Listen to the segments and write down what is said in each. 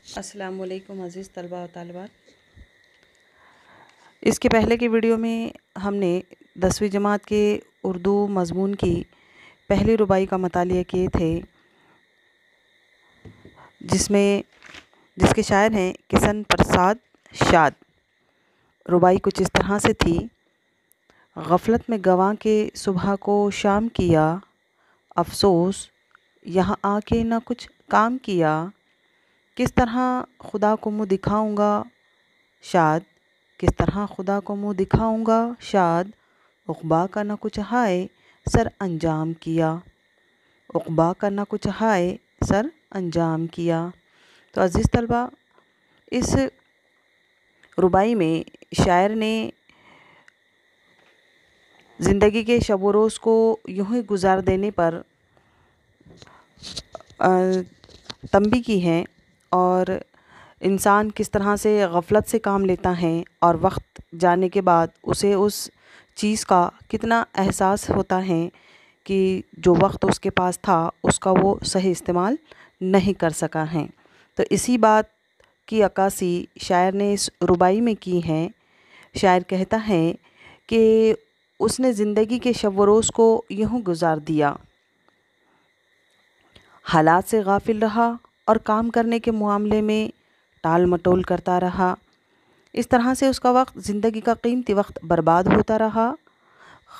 السلام علیکم عزیز طلبہ و طالبات۔ اس کے پہلے کی ویڈیو میں ہم نے 10ویں جماعت کے اردو مضمون کی پہلی رباعی کا مطالعہ کیے تھے، جس کے شاعر ہیں کشن پرساد شاد۔ رباعی کچھ اس طرح سے تھی: غفلت میں گنوا کے صبح کو شام کیا، افسوس یہاں آ کے نہ کچھ کام کیا، کس طرح خدا کو منہ دکھاؤں گا شاد، کس طرح خدا کو منہ دکھاؤں گا شاد، عقبیٰ کا نہ کچھ ہائے سر انجام کیا، عقبیٰ کا نہ کچھ ہائے سر انجام کیا۔ تو عزیز طلبہ، اس رباعی میں شاعر نے زندگی کے شب و روز کو یوں ہی گزار دینے پر تنبیہ کی ہے، اور انسان کس طرح سے غفلت سے کام لیتا ہے اور وقت جانے کے بعد اسے اس چیز کا کتنا احساس ہوتا ہے کہ جو وقت اس کے پاس تھا اس کا وہ صحیح استعمال نہیں کر سکا ہے۔ تو اسی بات کی عکاسی شاعر نے اس رباعی میں کی ہے۔ شاعر کہتا ہے کہ اس نے زندگی کے شب و روز کو یوں گزار دیا، حالات سے غافل رہا اور کام کرنے کے معاملے میں ٹال مٹول کرتا رہا۔ اس طرح سے اس کا وقت، زندگی کا قیمتی وقت برباد ہوتا رہا،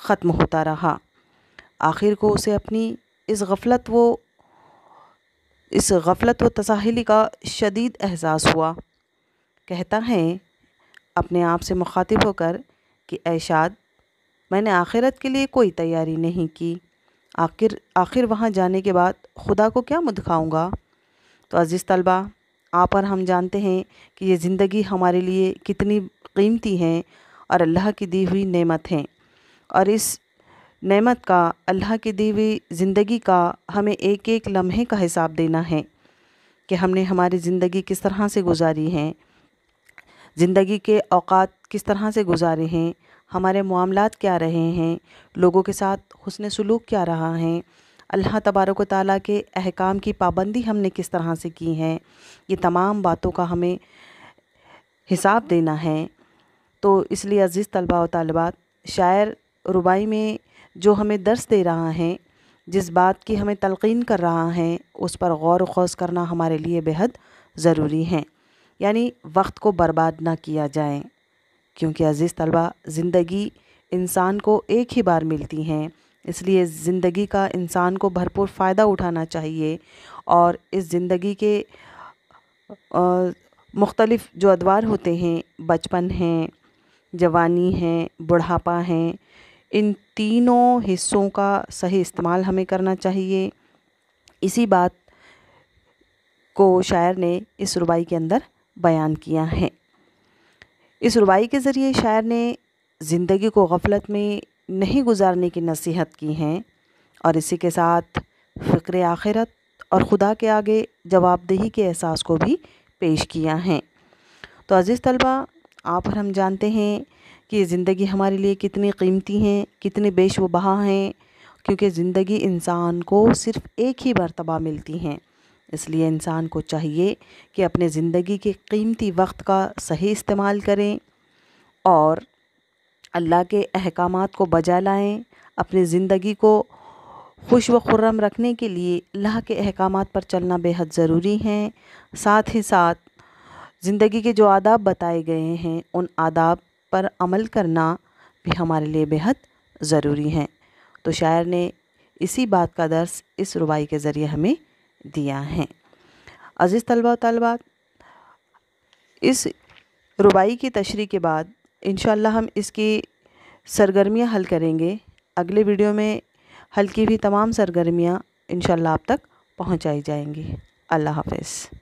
ختم ہوتا رہا۔ آخر کو اسے اپنی اس غفلت و تساہلی کا شدید احساس ہوا۔ کہتا ہے اپنے آپ سے مخاطب ہو کر کہ اے شاد، میں نے آخرت کے لیے کوئی تیاری نہیں کی، آخر وہاں جانے کے بعد خدا کو کیا منہ دکھاؤں گا۔ تو عزیز طلبہ، آپ اور ہم جانتے ہیں کہ یہ زندگی ہمارے لیے کتنی قیمتی ہے اور اللہ کی دی ہوئی نعمت ہے، اور اس نعمت کا، اللہ کی دی ہوئی زندگی کا ہمیں ایک ایک لمحے کا حساب دینا ہے کہ ہم نے ہماری زندگی کس طرح سے گزاری ہے، زندگی کے اوقات کس طرح سے گزارے ہیں، ہمارے معاملات کیا رہے ہیں، لوگوں کے ساتھ حسن سلوک کیا رہا ہے، اللہ تبارک و تعالیٰ کے احکام کی پابندی ہم نے کس طرح سے کی ہے۔ یہ تمام باتوں کا ہمیں حساب دینا ہے۔ تو اس لیے عزیز طلبہ و طالبات، شاعر رباعی میں جو ہمیں درس دے رہا ہے، جس بات کی ہمیں تلقین کر رہا ہے، اس پر غور و خوض کرنا ہمارے لیے بہت ضروری ہے۔ یعنی وقت کو برباد نہ کیا جائے، کیونکہ عزیز طلبہ، زندگی انسان کو ایک ہی بار ملتی ہیں، اس لیے زندگی کا انسان کو بھرپور فائدہ اٹھانا چاہیے، اور اس زندگی کے مختلف جو ادوار ہوتے ہیں، بچپن ہیں، جوانی ہیں، بڑھاپا ہیں، ان تینوں حصوں کا صحیح استعمال ہمیں کرنا چاہیے۔ اسی بات کو شاعر نے اس رباعی کے اندر بیان کیا ہے۔ اس رباعی کے ذریعے شاعر نے زندگی کو غفلت میں نہیں گزارنے کی نصیحت کی ہے، اور اسی کے ساتھ فکر آخرت اور خدا کے آگے جواب دہی کے احساس کو بھی پیش کیا ہے۔ تو عزیز طلبہ، آپ اور ہم جانتے ہیں کہ زندگی ہمارے لیے کتنی قیمتی ہیں، کتنی بیش و بہا ہیں، کیونکہ زندگی انسان کو صرف ایک ہی مرتبہ ملتی ہیں۔ اس لیے انسان کو چاہیے کہ اپنے زندگی کے قیمتی وقت کا صحیح استعمال کریں اور اللہ کے احکامات کو بجا لائیں۔ اپنی زندگی کو خوش و خرم رکھنے کے لیے اللہ کے احکامات پر چلنا بے حد ضروری ہیں، ساتھ ہی ساتھ زندگی کے جو آداب بتائے گئے ہیں ان آداب پر عمل کرنا بھی ہمارے لیے بے حد ضروری ہیں۔ تو شاعر نے اسی بات کا درس اس رباعی کے ذریعے ہمیں دیا ہے۔ عزیز طلبہ و طالبات، اس رباعی کی تشریح کے بعد انشاءاللہ ہم اس کی سرگرمیاں حل کریں گے۔ اگلے ویڈیو میں حل کی بھی تمام سرگرمیاں انشاءاللہ آپ تک پہنچائی جائیں گی۔ اللہ حافظ۔